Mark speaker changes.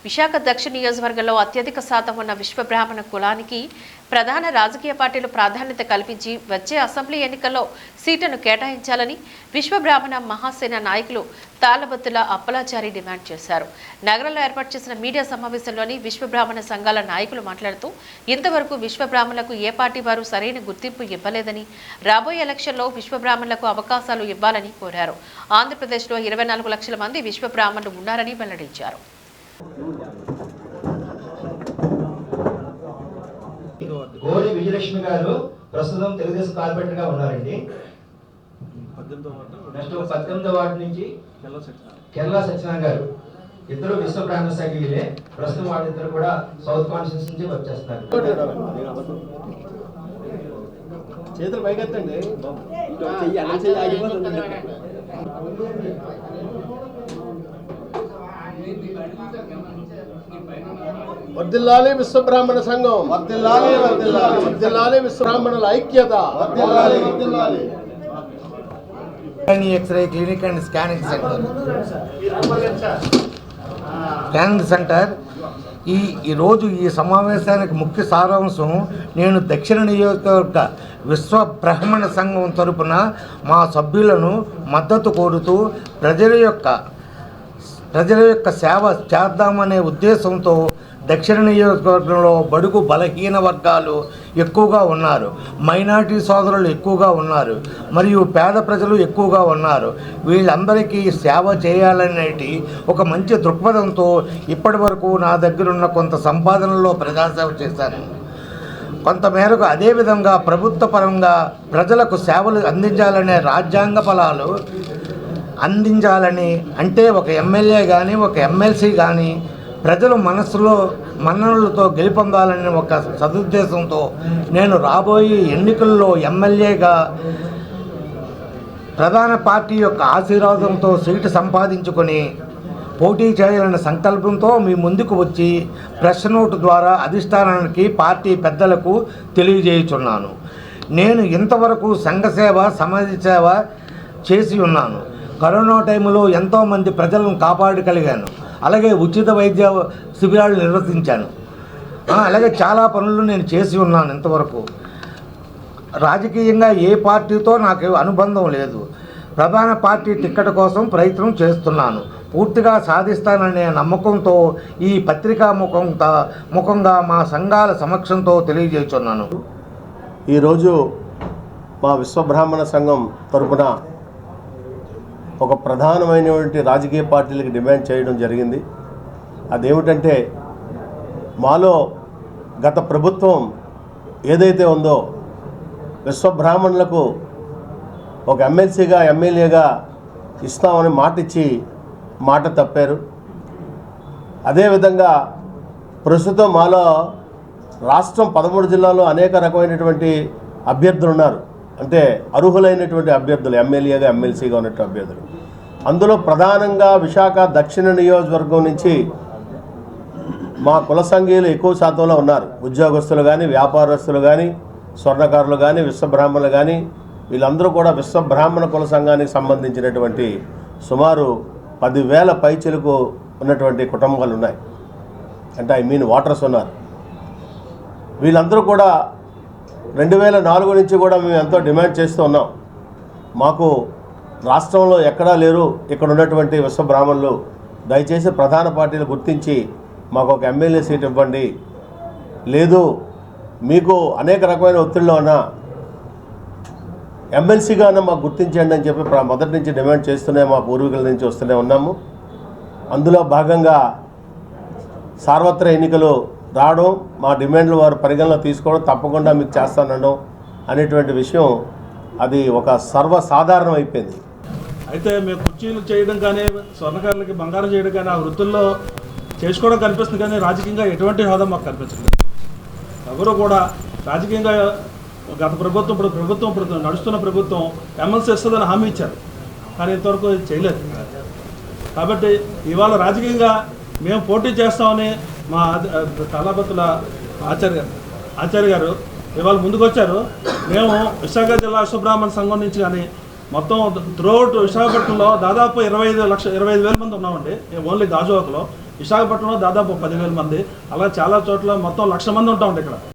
Speaker 1: విశాఖ దక్షిణ నియోజకవర్గంలో అత్యధిక శాతం ఉన్న విశ్వబ్రాహ్మణ కులానికి ప్రధాన రాజకీయ పార్టీలు ప్రాధాన్యత కల్పించి వచ్చే అసెంబ్లీ ఎన్నికల్లో సీటును కేటాయించాలని విశ్వబ్రాహ్మణ మహాసేన నాయకులు తాళ్లబత్తుల అప్పలాచారి డిమాండ్ చేశారు. నగరంలో ఏర్పాటు చేసిన మీడియా సమావేశంలోని విశ్వబ్రాహ్మణ సంఘాల నాయకులు మాట్లాడుతూ ఇంతవరకు విశ్వబ్రాహ్మణులకు ఏ పార్టీ వారు సరైన గుర్తింపు ఇవ్వలేదని, రాబోయే ఎలక్షన్లో విశ్వబ్రాహ్మణులకు అవకాశాలు ఇవ్వాలని కోరారు. ఆంధ్రప్రదేశ్లో 24 లక్షల మంది విశ్వబ్రాహ్మణులు ఉన్నారని వెల్లడించారు.
Speaker 2: గోడి విజయలక్ష్మి గారు ప్రస్తుతం తెలుగుదేశం కార్పొరేటర్ గా ఉన్నారండి. నెక్స్ట్ 18వ వార్డు నుంచి కేరళ సత్యనారాయణ గారు, ఇద్దరు విశ్వ బ్రాహ్మణ సభ్యులే. ప్రస్తుతం వాళ్ళిద్దరు కూడా సౌత్ కాన్స్టిట్యూన్సీ నుంచి వచ్చేస్తున్నారు.
Speaker 3: చేతులు పైకెత్తండి. వర్ధిల్లాలి విశ్వబ్రాహ్మణ సంఘం, వర్ధిల్లాలి వర్ధిల్లాలి వర్ధిల్లాలి విశ్వబ్రాహ్మణుల ఐక్యత, వర్ధిల్లాలి వర్ధిల్లాలి.
Speaker 4: X-ray clinic and scanning centre ఈరోజు ఈ సమావేశానికి ముఖ్య సారాంశం, నేను దక్షిణ నియోజకవర్గ విశ్వ బ్రాహ్మణ సంఘం తరపున మా సభ్యులను మద్దతు కోరుతూ ప్రజల యొక్క సేవ చేద్దామనే ఉద్దేశంతో దక్షిణ నియోజకవర్గంలో బడుగు బలహీన వర్గాలు ఎక్కువగా ఉన్నారు, మైనారిటీ సోదరులు ఎక్కువగా ఉన్నారు, మరియు పేద ప్రజలు ఎక్కువగా ఉన్నారు. వీళ్ళందరికీ సేవ చేయాలనేటి ఒక మంచి దృక్పథంతో ఇప్పటి వరకు నా దగ్గరున్న కొంత సంపాదనలో ప్రజాసేవ చేశాను. కొంతమేరకు అదేవిధంగా ప్రభుత్వ పరంగా ప్రజలకు సేవలు అందించాలనే రాజ్యాంగ ఫలాలు అందించాలని, అంటే ఒక ఎమ్మెల్యే కానీ ఒక ఎమ్మెల్సీ కానీ ప్రజల మనస్సులో మన్ననలతో గెలుపొందాలనే ఒక సదుద్దేశంతో నేను రాబోయే ఎన్నికల్లో ఎమ్మెల్యేగా ప్రధాన పార్టీ యొక్క ఆశీర్వాదంతో సీటు సంపాదించుకొని పోటీ చేయాలనే సంకల్పంతో మీ ముందుకు వచ్చి ప్రెస్ నోట్ ద్వారా అధిష్టానానికి పార్టీ పెద్దలకు తెలియజేయుచున్నాను. నేను ఇంతవరకు సంఘసేవ సమాజ సేవ చేసి ఉన్నాను. కరోనా టైంలో ఎంతోమంది ప్రజలను కాపాడగలిగాను. అలాగే ఉచిత వైద్య శిబిరాలు నిర్వహించాను. అలాగే చాలా పనులు నేను చేసి ఉన్నాను. ఇంతవరకు రాజకీయంగా ఏ పార్టీతో నాకు అనుబంధం లేదు. ప్రధాన పార్టీ టిక్కెట్ కోసం ప్రయత్నం చేస్తున్నాను. పూర్తిగా సాధిస్తాననే నమ్మకంతో ఈ పత్రికా ముఖంగా మా సంఘాల సమక్షంతో తెలియజేస్తున్నాను.
Speaker 3: ఈరోజు మా విశ్వబ్రాహ్మణ సంఘం తరపున ఒక ప్రధానమైనటువంటి రాజకీయ పార్టీలకు డిమాండ్ చేయడం జరిగింది. అదేమిటంటే, మాలో గత ప్రభుత్వం ఏదైతే ఉందో విశ్వబ్రాహ్మణులకు ఒక ఎమ్మెల్సీగా ఎమ్మెల్యేగా ఇస్తామని మాటిచ్చి మాట తప్పారు. అదేవిధంగా ప్రస్తుతం మాలో రాష్ట్రం 13 జిల్లాల్లో అనేక రకమైనటువంటి అభ్యర్థులు ఉన్నారు. అంటే అర్హులైనటువంటి అభ్యర్థులు, ఎమ్మెల్యేగా ఎమ్మెల్సీగా ఉన్నటువంటి అభ్యర్థులు. అందులో ప్రధానంగా విశాఖ దక్షిణ నియోజకవర్గం నుంచి మా కుల సంఘీయులు ఎక్కువ శాతంలో ఉన్నారు. ఉద్యోగస్తులు కానీ, వ్యాపారస్తులు కానీ, స్వర్ణకారులు కానీ, విశ్వబ్రాహ్మణులు కానీ, వీళ్ళందరూ కూడా విశ్వబ్రాహ్మణ కుల సంఘానికి సంబంధించినటువంటి సుమారు 10,000 పైచిలకు ఉన్నటువంటి కుటుంబాలు ఉన్నాయి. అంటే ఓటర్స్ ఉన్నారు. వీళ్ళందరూ కూడా 2004 నుంచి కూడా మేము ఎంతో డిమాండ్ చేస్తూ ఉన్నాం. మాకు రాష్ట్రంలో ఎక్కడా లేరు ఇక్కడ ఉన్నటువంటి విశ్వబ్రాహ్మణులు, దయచేసి ప్రధాన పార్టీలు గుర్తించి మాకు ఒక ఎమ్మెల్యే సీట్ ఇవ్వండి, లేదు మీకు అనేక రకమైన ఒత్తిడిలో ఉన్నా ఎమ్మెల్సీగానే మాకు గుర్తించండి అని చెప్పి మొదటి నుంచి డిమాండ్ చేస్తూనే మా పూర్వీకుల నుంచి వస్తూనే ఉన్నాము. అందులో భాగంగా సార్వత్రిక ఎన్నికలు రావడం, మా డిమాండ్లు వారు పరిగణలో తీసుకోవడం, తప్పకుండా మీకు చేస్తానడం అనేటువంటి విషయం అది ఒక సర్వసాధారణం అయిపోయింది.
Speaker 5: అయితే మేము కుర్చీలు చేయడం కానీ, స్వర్ణకారులకి బంగారం చేయడం కానీ, ఆ వృత్తుల్లో చేసుకోవడం కనిపిస్తుంది కానీ రాజకీయంగా ఎటువంటి హోదా మాకు కనిపించలేదు. ఎవరు కూడా రాజకీయంగా గత ప్రభుత్వం ఇప్పుడు నడుస్తున్న ప్రభుత్వం ఎమ్మెల్సీ ఇస్తుందని హామీ ఇచ్చారు, కానీ ఇంతవరకు చేయలేదు. కాబట్టి ఇవాళ రాజకీయంగా మేము పోటీ చేస్తామని మా తాళ్లబత్తుల ఆచార్య గారు ఇవాళ ముందుకు వచ్చారు. మేము విశాఖ జిల్లా విశ్వబ్రాహ్మణ సంఘం నుంచి కానీ మొత్తం త్రూఅవుట్ విశాఖపట్నంలో దాదాపు 25,000 మంది ఉన్నామండి. ఓన్లీ గాజువాకలో విశాఖపట్నంలో దాదాపు 10,000 మంది, అలా చాలా చోట్ల మొత్తం 1,00,000 మంది ఉంటాం ఇక్కడ.